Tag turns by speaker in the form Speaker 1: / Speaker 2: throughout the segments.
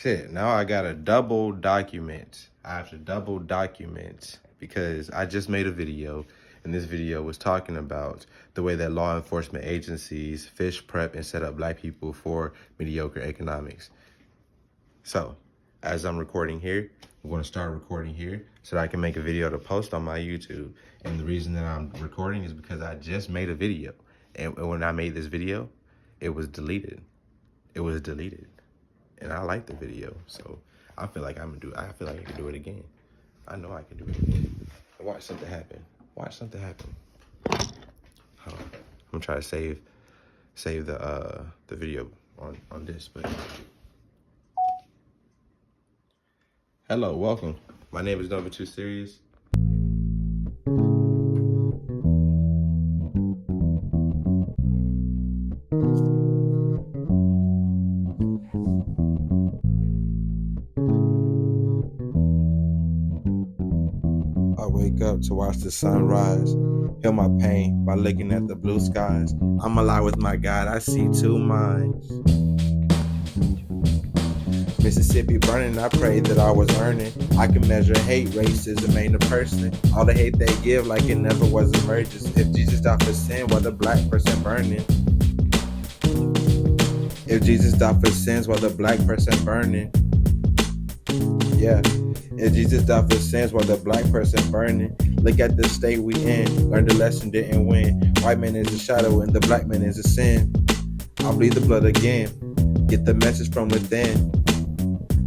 Speaker 1: Shit, now I gotta double document. I have to double document because I just made a video, and this video was talking about the way that law enforcement agencies fish, prep, and set up black people for mediocre economics. So, as I'm recording here, I'm going to start recording here so that I can make a video to post on my YouTube. And the reason that I'm recording is because I just made a video. And when I made this video, it was deleted. It was deleted. And I like the video, so I feel like I feel like I can do it again. I know I can do it again. Watch something happen. Watch something happen. Hold on. I'm gonna try to save the video on this, but hello, welcome. My name is Nova Too Serious. I wake up to watch the sunrise, heal my pain by looking at the blue skies. I'm alive with my God, I see two minds. Mississippi burning, I prayed that I was earning. I can measure hate, racism ain't a person. All the hate they give like it never was emergence. If Jesus died for sin, why the black person burning? If Jesus died for sins, why the black person burning? Yeah. If Jesus died for sins, why the black person burning? Look at the state we in. Learned the lesson, didn't win. White man is a shadow and the black man is a sin. I'll bleed the blood again. Get the message from within.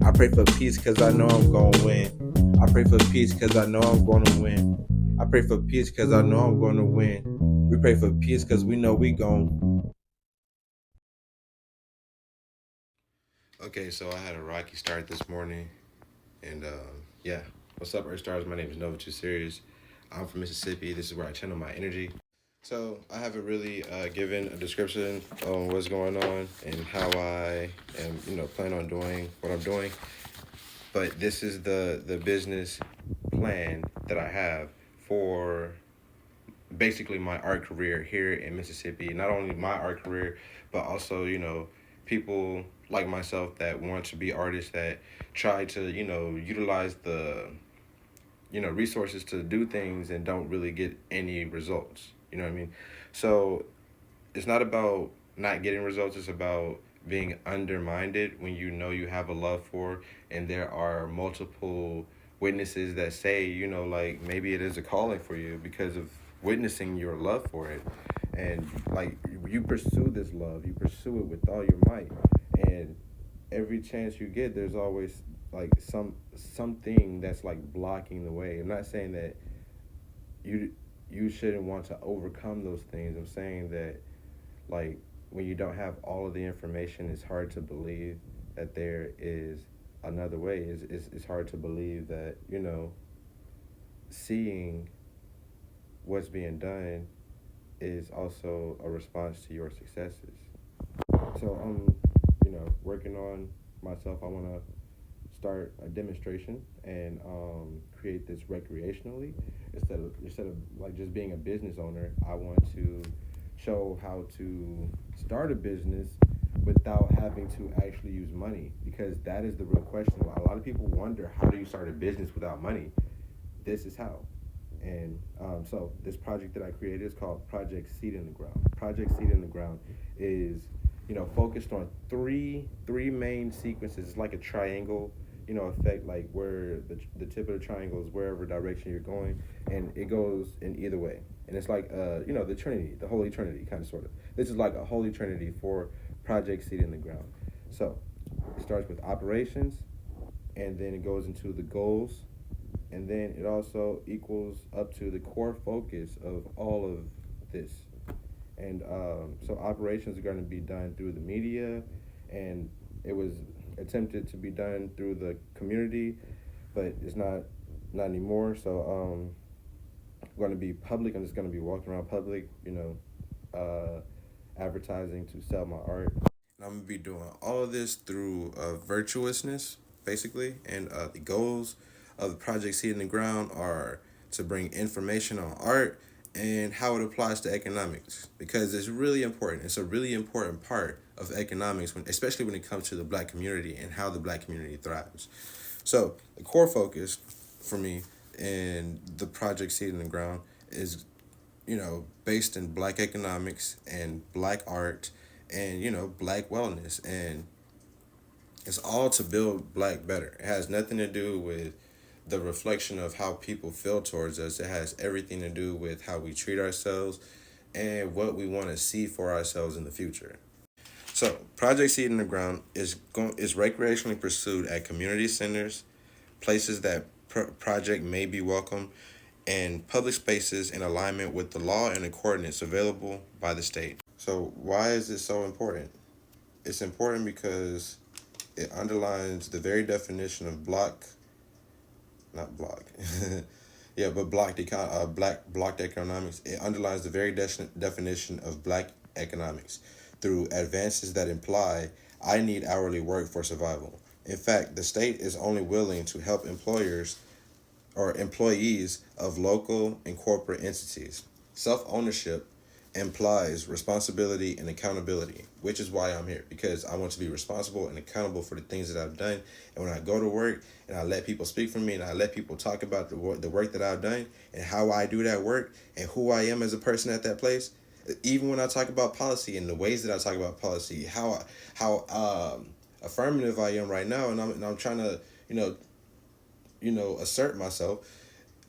Speaker 1: I pray for peace cause I know I'm gonna win. I pray for peace cause I know I'm gonna win. I pray for peace cause I know I'm gonna win. We pray for peace cause we know we gon'. Okay, so I had a rocky start this morning. And yeah, what's up, Earth Stars? My name is Nova Too Serious. I'm from Mississippi. This is where I channel my energy. So I haven't really given a description on what's going on and how I am, plan on doing what I'm doing. But this is the business plan that I have for basically my art career here in Mississippi. Not only my art career, but also, people like myself that want to be artists that try to, utilize the, resources to do things and don't really get any results. You know what I mean? So it's not about not getting results. It's about being undermined when you know you have a love for, and there are multiple witnesses that say, like maybe it is a calling for you because of witnessing your love for it. And like you pursue this love, you pursue it with all your might. And every chance you get, there's always like something that's like blocking the way. I'm not saying that you shouldn't want to overcome those things. I'm saying that like when you don't have all of the information, it's hard to believe that there is another way. It's hard to believe that, seeing what's being done is also a response to your successes. So I'm, working on myself. I want to start a demonstration and create this recreationally instead of like just being a business owner. I want to show how to start a business without having to actually use money, because that is the real question. A lot of people wonder, how do you start a business without money? This is how. And so this project that I created is called Project Seed in the Ground. Project Seed in the Ground is, focused on three main sequences. It's like a triangle, effect, like where the tip of the triangle is wherever direction you're going, and it goes in either way. And it's like, the Trinity, the Holy Trinity, kind of, sort of. This is like a Holy Trinity for Project Seed in the Ground. So it starts with operations, and then it goes into the goals, and then it also equals up to the core focus of all of this. And so operations are going to be done through the media, and it was attempted to be done through the community, but it's not anymore. So I'm going to be public. I'm just going to be walking around public, advertising to sell my art. And I'm going to be doing all of this through virtuousness, basically. And the goals of the Project Seed in the Ground are to bring information on art and how it applies to economics, because it's really important. It's a really important part of economics, especially when it comes to the Black community and how the Black community thrives. So the core focus for me in the project Seed in the Ground is, based in Black economics and Black art and, Black wellness. And it's all to build Black better. It has nothing to do with the reflection of how people feel towards us. It has everything to do with how we treat ourselves and what we want to see for ourselves in the future. So, Project Seed in the Ground is recreationally pursued at community centers, places that project may be welcome, and public spaces in alignment with the law and the coordinates available by the state. So, why is it so important? It's important because it underlines the very definition of not block, yeah, but blocked economics. It underlines the very definition of Black economics through advances that imply I need hourly work for survival. In fact, the state is only willing to help employers or employees of local and corporate entities. Self ownership implies responsibility and accountability, which is why I'm here, because I want to be responsible and accountable for the things that I've done. And when I go to work and I let people speak for me and I let people talk about the work that I've done and how I do that work and who I am as a person at that place, even when I talk about policy and the ways that I talk about policy, how affirmative I am right now, and I'm trying to assert myself,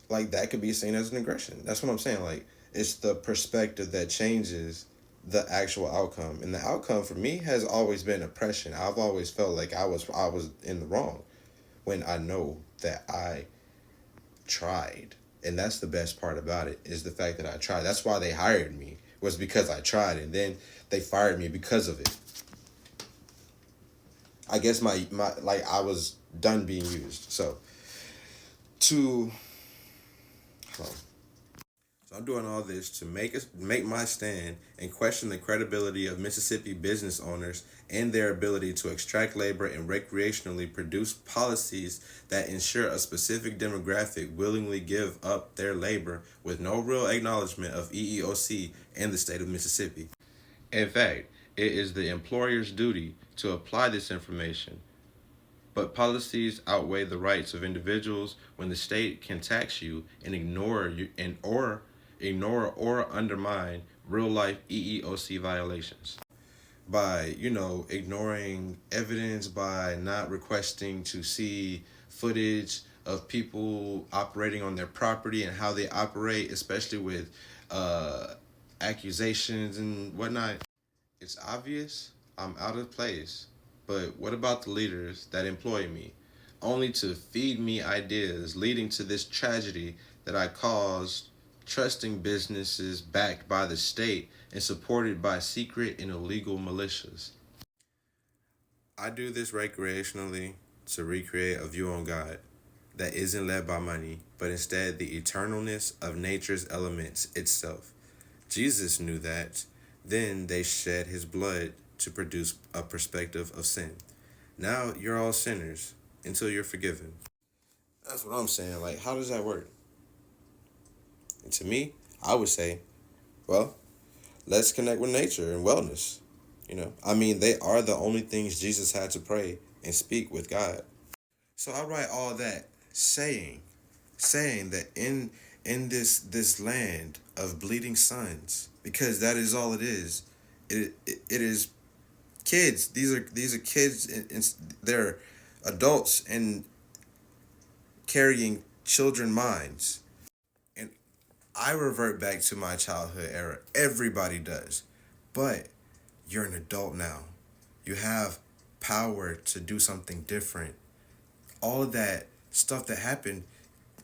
Speaker 1: like that could be seen as an aggression. That's what I'm saying. Like, it's the perspective that changes the actual outcome, and the outcome for me has always been oppression. I've always felt like I was in the wrong when I know that I tried. And that's the best part about it, is the fact that I tried. That's why they hired me, was because I tried, and then they fired me because of it. I guess my like I was done being used. So to hold on. So I'm doing all this to make my stand and question the credibility of Mississippi business owners and their ability to extract labor and recreationally produce policies that ensure a specific demographic willingly give up their labor with no real acknowledgement of EEOC and the state of Mississippi. In fact, it is the employer's duty to apply this information, but policies outweigh the rights of individuals when the state can tax you and ignore or undermine real life EEOC violations by, ignoring evidence, by not requesting to see footage of people operating on their property and how they operate, especially with accusations and whatnot. It's obvious I'm out of place, but what about the leaders that employ me, only to feed me ideas leading to this tragedy that I caused, trusting businesses backed by the state and supported by secret and illegal militias? I do this recreationally to recreate a view on God that isn't led by money, but instead the eternalness of nature's elements itself. Jesus knew that. Then they shed his blood to produce a perspective of sin. Now you're all sinners until you're forgiven. That's what I'm saying. Like, how does that work? And to me, I would say, well, let's connect with nature and wellness. I mean, they are the only things Jesus had to pray and speak with God. So I write all that saying that in this land of bleeding suns, because that is all it is. It is kids. These are kids, and they're adults and carrying children minds. And I revert back to my childhood era. Everybody does. But you're an adult now. You have power to do something different. All of that stuff that happened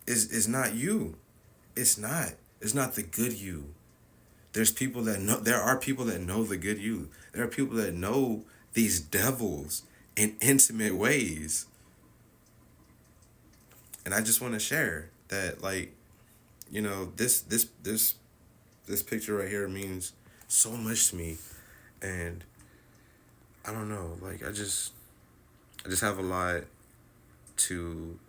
Speaker 1: is not you. It's not. It's not the good you. There are people that know the good you. There are people that know these devils in intimate ways. And I just want to share that, like, this picture right here means so much to me. And I don't know, like, I just have a lot to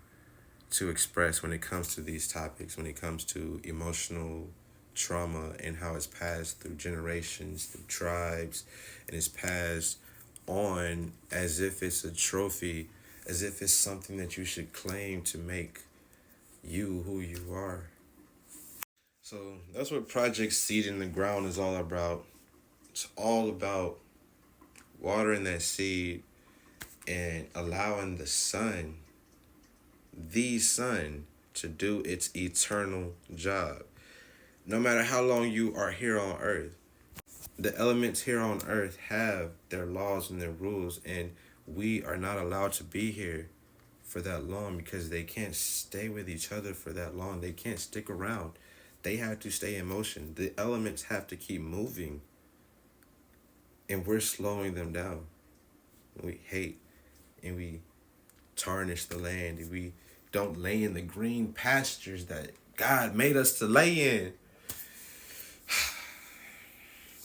Speaker 1: express when it comes to these topics, when it comes to emotional trauma and how it's passed through generations, through tribes, and it's passed on as if it's a trophy, as if it's something that you should claim to make you who you are. So that's what Project Seed in the Ground is all about. It's all about watering that seed and allowing the sun, to do its eternal job. No matter how long you are here on earth, the elements here on earth have their laws and their rules, and we are not allowed to be here for that long because they can't stay with each other for that long. They can't stick around. They have to stay in motion. The elements have to keep moving, and we're slowing them down. We hate and we tarnish the land, and we don't lay in the green pastures that God made us to lay in.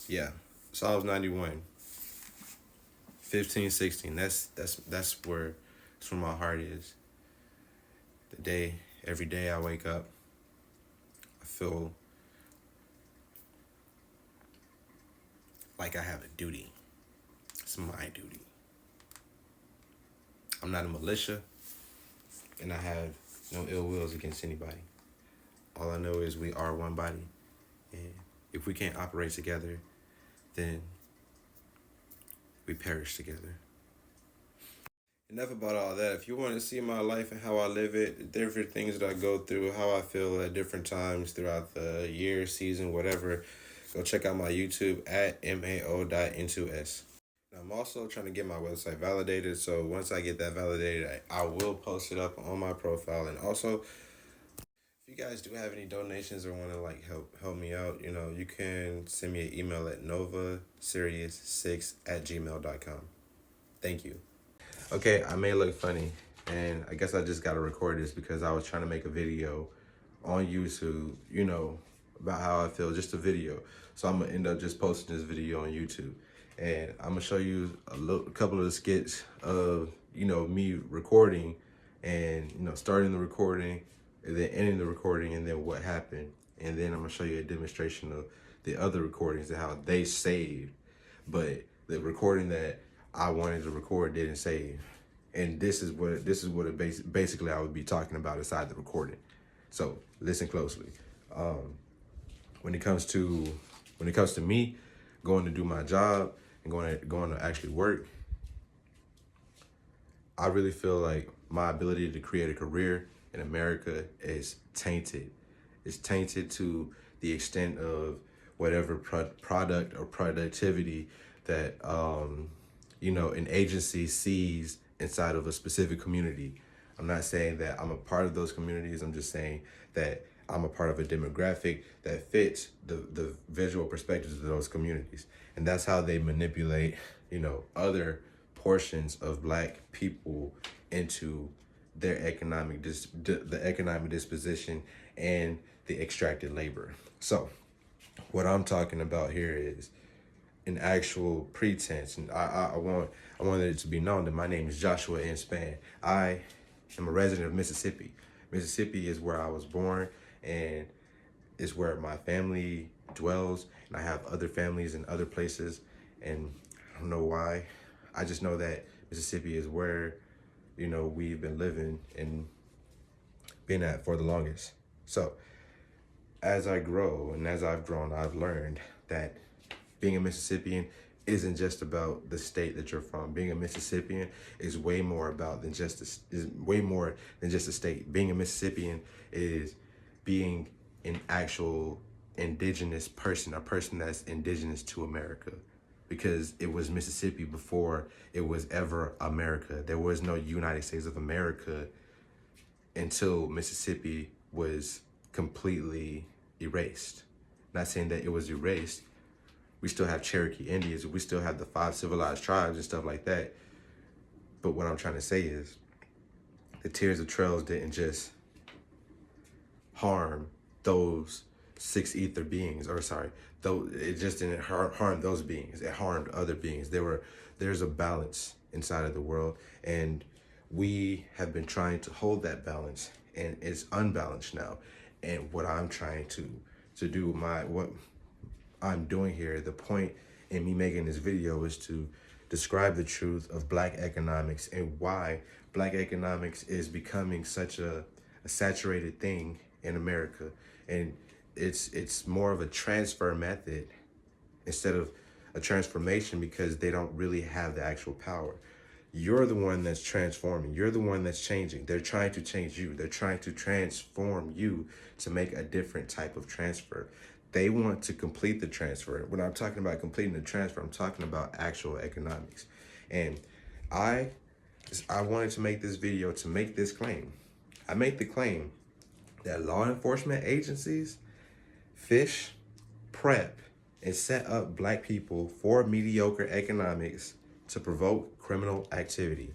Speaker 1: Yeah, Psalms 91, 15, 16. That's where my heart is. Every day I wake up, I feel like I have a duty. It's my duty. I'm not a militia, and I have no ill wills against anybody. All I know is we are one body, and if we can't operate together, then we perish together. Enough about all that. If you want to see my life and how I live it, different things that I go through, how I feel at different times throughout the year, season, whatever, go check out my YouTube at mao.into.s. I'm also trying to get my website validated, so once I get that validated, I will post it up on my profile. And also, if you guys do have any donations or want to help me out, you can send me an email at novasirius6@gmail.com. Thank you. Okay, I may look funny, and I guess I just got to record this because I was trying to make a video on YouTube, about how I feel, just a video. So I'm going to end up just posting this video on YouTube. And I'm going to show you a couple of the skits of, me recording and, starting the recording and then ending the recording and then what happened. And then I'm going to show you a demonstration of the other recordings and how they saved. But the recording that I wanted to record didn't save. And this is what basically I would be talking about inside the recording. So listen closely. When it comes to me going to do my job and going to actually work, I really feel like my ability to create a career in America is tainted. It's tainted to the extent of whatever product or productivity that an agency sees inside of a specific community. I'm not saying that I'm a part of those communities. I'm just saying that I'm a part of a demographic that fits the visual perspectives of those communities. And that's how they manipulate, other portions of Black people into their economic disposition and the extracted labor. So what I'm talking about here is an actual pretense. And I wanted it to be known that my name is Joshua N. Spann. I am a resident of Mississippi. Mississippi is where I was born, and is where my family dwells, and I have other families in other places, and I don't know why. I just know that Mississippi is where, we've been living and been at for the longest. So as I grow and as I've grown, I've learned that being a Mississippian isn't just about the state that you're from. Being a Mississippian is way more than just a state. Being a Mississippian is being an actual indigenous person, a person that's indigenous to America, because it was Mississippi before it was ever America. There was no United States of America until Mississippi was completely erased. Not saying that it was erased. We still have Cherokee Indians. We still have the 5 civilized tribes and stuff like that. But what I'm trying to say is the Tears of Trails didn't just harm those 6 ether beings, it just didn't harm those beings. It harmed other beings. There's a balance inside of the world, and we have been trying to hold that balance, and it's unbalanced now. And what I'm trying to to do what I'm doing here. The point in me making this video is to describe the truth of Black economics and why Black economics is becoming such a saturated thing in America. And it's more of a transfer method instead of a transformation, because they don't really have the actual power. You're the one that's transforming. You're the one that's changing. They're trying to change you. They're trying to transform you to make a different type of transfer. They want to complete the transfer. When I'm talking about completing the transfer, I'm talking about actual economics. And I wanted to make this video to make this claim. I make the claim that law enforcement agencies fish, prep, and set up Black people for mediocre economics to provoke criminal activity.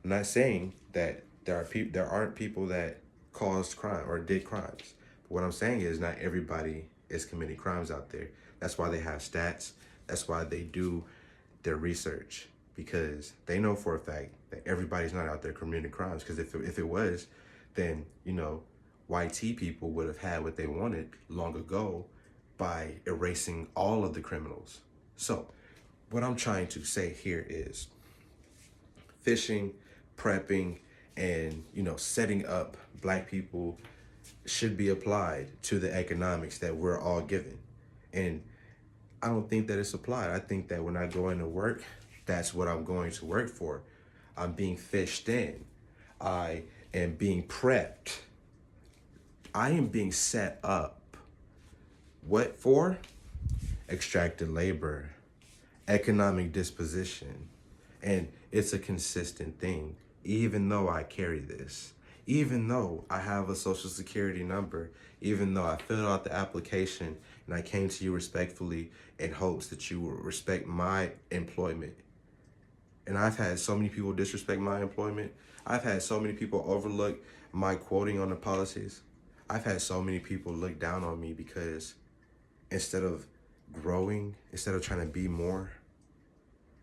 Speaker 1: I'm not saying that there aren't people that caused crime or did crimes. But what I'm saying is not everybody is committing crimes out there. That's why they have stats. That's why they do their research, because they know for a fact that everybody's not out there committing crimes. Because if it was, then, YT people would have had what they wanted long ago by erasing all of the criminals. So what I'm trying to say here is fishing, prepping, and, setting up Black people should be applied to the economics that we're all given. And I don't think that it's applied. I think that when I go into work, that's what I'm going to work for. I'm being fished in. I am being prepped. I am being set up. What for? Extracted labor, economic disposition. And it's a consistent thing. Even though I carry this, even though I have a social security number, even though I filled out the application and I came to you respectfully in hopes that you will respect my employment. And I've had so many people disrespect my employment. I've had so many people overlook my quoting on the policies. I've had so many people look down on me because instead of growing, instead of trying to be more,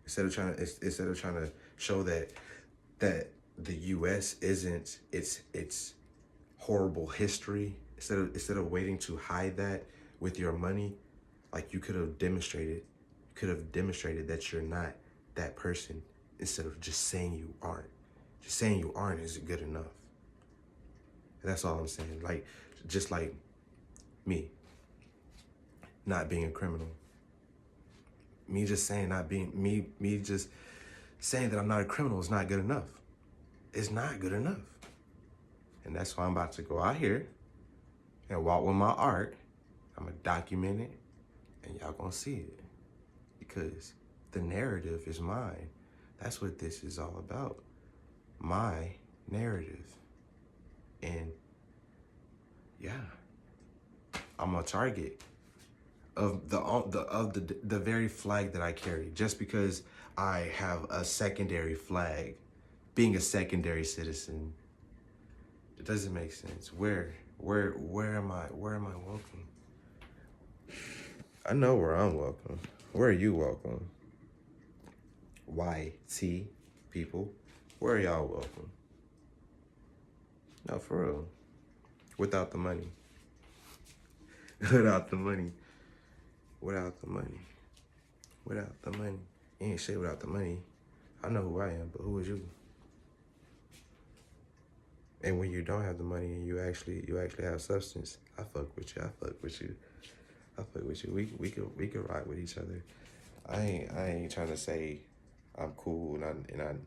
Speaker 1: instead of trying to show that the U.S. isn't its horrible history, instead of waiting to hide that with your money, like you could have demonstrated that you're not that person instead of just saying you aren't. Just saying you aren't isn't good enough. That's all I'm saying. Like, just like me not being a criminal. Me just saying me just saying that I'm not a criminal is not good enough. It's not good enough. And that's why I'm about to go out here and walk with my art. I'm gonna document it and y'all gonna see it. Because the narrative is mine. That's what this is all about. My narrative. And yeah, I'm a target of the very flag that I carry. Just because I have a secondary flag, being a secondary citizen, it doesn't make sense. Where am I welcome? I know where I'm welcome. Where are you welcome? YT people, where are y'all welcome? No, for real. Without the money. Without the money. Without the money. Without the money. You ain't shit without the money. I know who I am, but who is you? And when you don't have the money and you actually have substance, I fuck with you. I fuck with you. I fuck with you. We could ride with each other. I ain't trying to say I'm cool and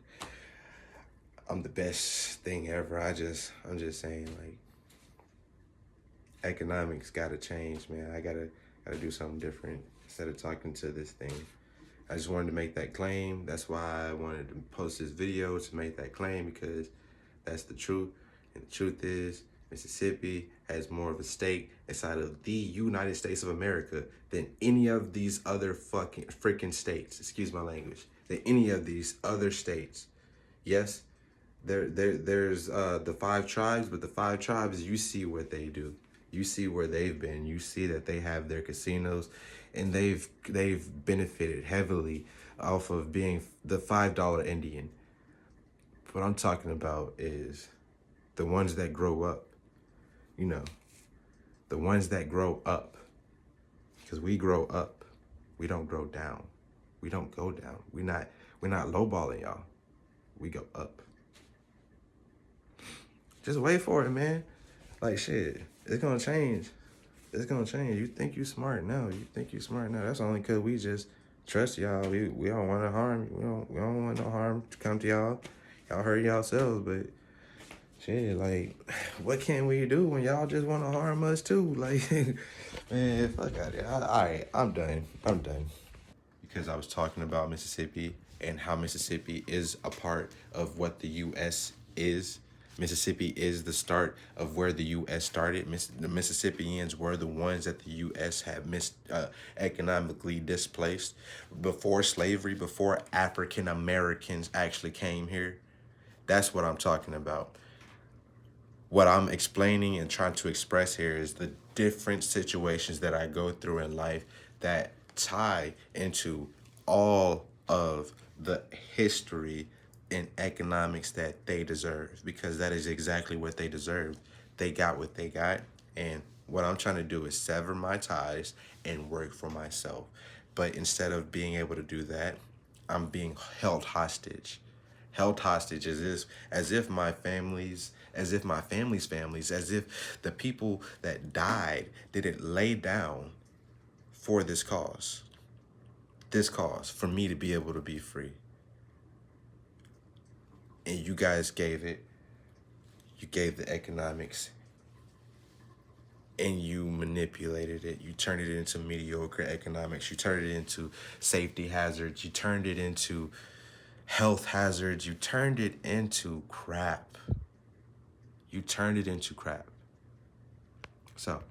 Speaker 1: I'm the best thing ever. I'm just saying, like, economics gotta change, man. I gotta do something different instead of talking to this thing. I just wanted to make that claim. That's why I wanted to post this video, to make that claim, because that's the truth. And the truth is, Mississippi has more of a stake inside of the United States of America than any of these other freaking states, excuse my language, than any of these other states. Yes, there's the 5 tribes, but the 5 tribes, you see what they do. You see where they've been. You see that they have their casinos, and they've benefited heavily off of being the $5 Indian. What I'm talking about is the ones that grow up, The ones that grow up. Because we grow up. We don't grow down. We don't go down. We're not lowballing y'all. We go up. Just wait for it, man. Like shit. It's gonna change. It's gonna change. You think you smart now. You think you smart now. That's only cause we just trust y'all. We don't wanna harm. We don't want no harm to come to y'all. Y'all hurt yourselves, but shit, like, what can we do when y'all just wanna harm us too? Like, man, fuck out of here. All right, I'm done. Because I was talking about Mississippi and how Mississippi is a part of what the U.S. is. Mississippi is the start of where the U.S. started. The Mississippians were the ones that the U.S. had economically displaced before slavery, before African Americans actually came here. That's what I'm talking about. What I'm explaining and trying to express here is the different situations that I go through in life that tie into all of the history and economics that they deserve, because that is exactly what they deserve. They got what they got, and what I'm trying to do is sever my ties and work for myself. But instead of being able to do that, I'm being held hostage. Held hostage as if my family's families, as if the people that died didn't lay down for this cause for me to be able to be free. And you guys gave the economics, and you manipulated it. You turned it into mediocre economics. You turned it into safety hazards. You turned it into health hazards. You turned it into crap. So,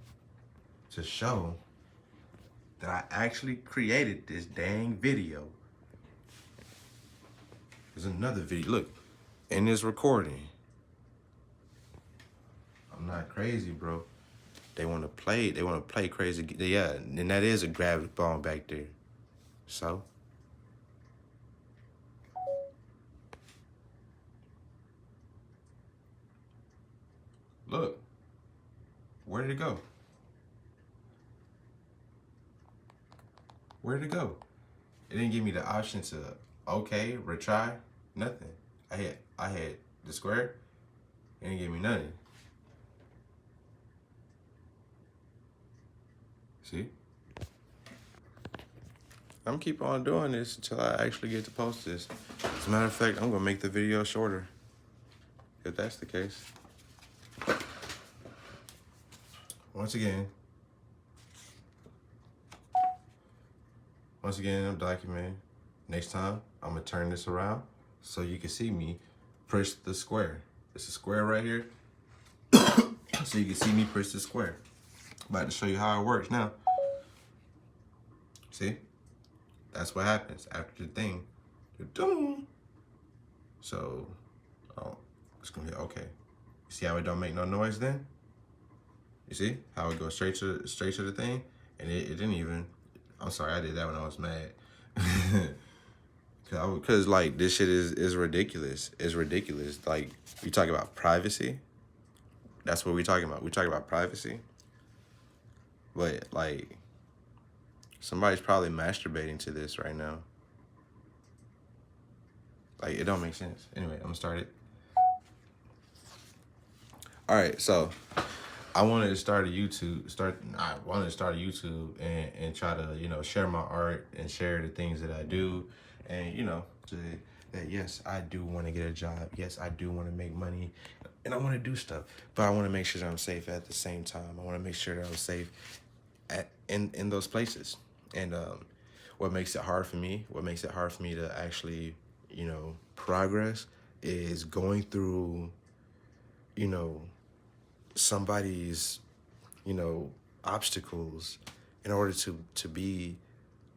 Speaker 1: to show that I actually created this dang video, there's another video. Look, in this recording, I'm not crazy, bro. They want to play crazy. Yeah, and that is a gravity bomb back there. So, look, where did it go? Where did it go? It didn't give me the option to okay, retry, nothing. I had the square. It didn't give me nothing. See? I'm keep on doing this until I actually get to post this. As a matter of fact, I'm gonna make the video shorter, if that's the case. Once again, I'm documenting. Next time, I'm gonna turn this around so you can see me push the square. It's a square right here. So you can see me push the square. I'm about to show you how it works now. See? That's what happens after the thing. So, it's gonna be okay. See how it don't make no noise then? You see how it goes straight to the thing, and it didn't even. I'm sorry, I did that when I was mad. Cause like this shit is ridiculous. It's ridiculous. Like, you talk about privacy. That's what we're talking about. We talking about privacy. But like, somebody's probably masturbating to this right now. Like, it don't make sense. Anyway, I'm gonna start it. All right, so I wanted to start a YouTube and try to, share my art and share the things that I do, and that yes, I do want to get a job. Yes, I do want to make money, and I want to do stuff, but I want to make sure that I'm safe at the same time. I want to make sure that I'm safe in those places. And what makes it hard for me to actually, progress is going through, somebody's, obstacles in order to be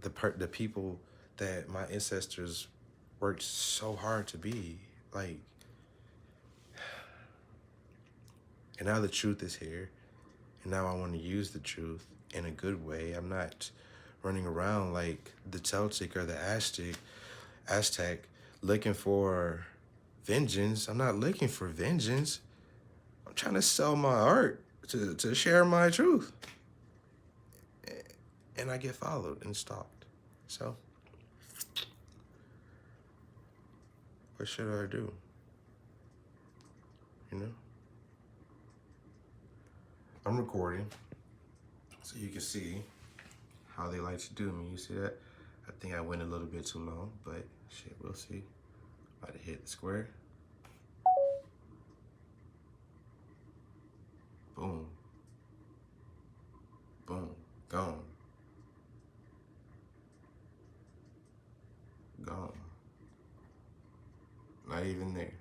Speaker 1: the people that my ancestors worked so hard to be. Like, and now the truth is here, and now I want to use the truth in a good way. I'm not running around like the Celtic or the Aztec looking for vengeance. I'm not looking for vengeance. I'm trying to sell my art to share my truth. And I get followed and stalked. So, what should I do? You know? I'm recording so you can see how they like to do me. You see that? I think I went a little bit too long, but shit, we'll see. About to hit the square. Boom. Boom. Gone. Gone. Not even there.